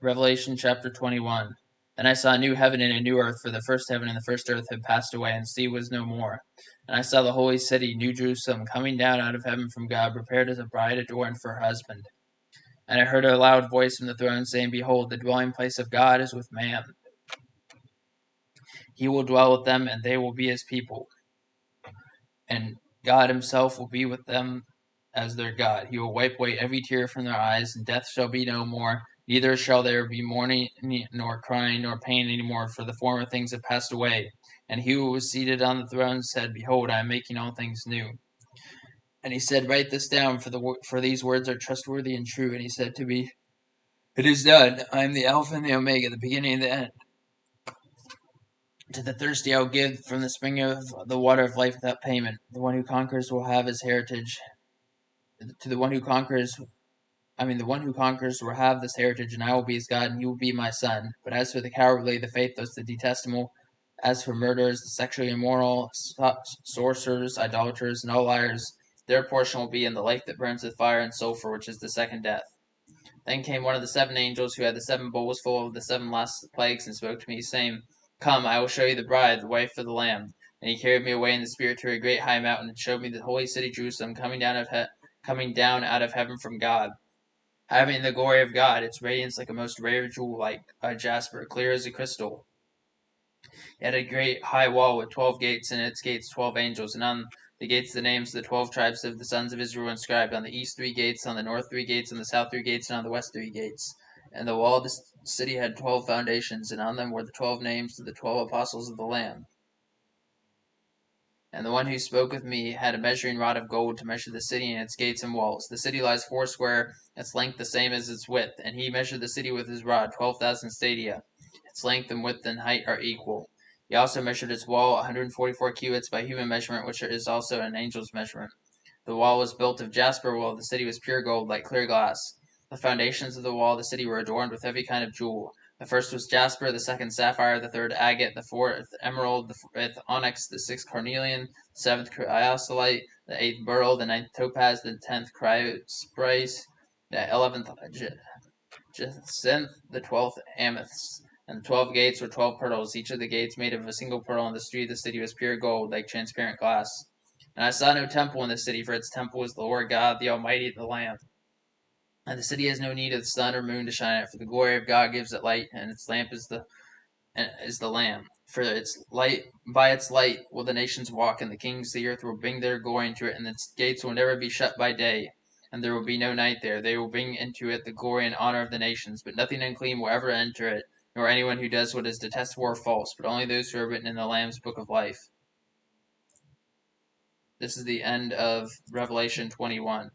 Revelation chapter 21. Then I saw a new heaven and a new earth, for the first heaven and the first earth had passed away, and the sea was no more. And I saw the holy city, New Jerusalem, coming down out of heaven from God, prepared as a bride adorned for her husband. And I heard a loud voice from the throne saying, Behold, the dwelling place of God is with man. He will dwell with them, and they will be his people. And God himself will be with them as their God. He will wipe away every tear from their eyes, and death shall be no more. Neither shall there be mourning, nor crying, nor pain any more, for the former things have passed away. And he who was seated on the throne said, Behold, I am making all things new. And he said, Write this down, for these words are trustworthy and true. And he said to me, It is done. I am the Alpha and the Omega, the beginning and the end. To the thirsty I will give from the spring of the water of life without payment. The one who conquers will have his heritage. The one who conquers will have this heritage, and I will be his God, and he will be my son. But as for the cowardly, the faithless, the detestable, as for murderers, the sexually immoral, sorcerers, idolaters, and all liars, their portion will be in the lake that burns with fire and sulfur, which is the second death. Then came one of the seven angels who had the seven bowls full of the seven last plagues, and spoke to me, saying, Come, I will show you the bride, the wife of the Lamb. And he carried me away in the spirit to a great high mountain, and showed me the holy city Jerusalem coming down out of heaven from God, having the glory of God, its radiance like a most rare jewel, like a jasper, clear as a crystal. It had a great high wall with 12 gates, and its gates 12 angels, and on the gates the names of the 12 tribes of the sons of Israel inscribed. On the east 3 gates, on the north 3 gates, on the south 3 gates, and on the west 3 gates. And the wall of the city had 12 foundations, and on them were the 12 names of the 12 apostles of the Lamb. And the one who spoke with me had a measuring rod of gold to measure the city and its gates and walls. The city lies foursquare, its length the same as its width. And he measured the city with his rod, 12,000 stadia. Its length and width and height are equal. He also measured its wall 144 cubits by human measurement, which is also an angel's measurement. The wall was built of jasper, while the city was pure gold, like clear glass. The foundations of the wall of the city were adorned with every kind of jewel. The first was jasper, the second sapphire, the third agate, the fourth emerald, the fifth onyx, the sixth carnelian, the seventh chrysolite, the eighth beryl, the ninth topaz, the 10th chrysoprase, the 11th jacinth, the 12th amethyst. And the 12 gates were 12 pearls, each of the gates made of a single pearl, and the street of the city was pure gold, like transparent glass. And I saw no temple in the city, for its temple is the Lord God, the Almighty, the Lamb. And the city has no need of the sun or moon to shine it, for the glory of God gives it light, and its lamp is the Lamb. For by its light will the nations walk, and the kings of the earth will bring their glory into it, and its gates will never be shut by day, and there will be no night there. They will bring into it the glory and honor of the nations, but nothing unclean will ever enter it, nor anyone who does what is detestable or false, but only those who are written in the Lamb's book of life. This is the end of Revelation 21.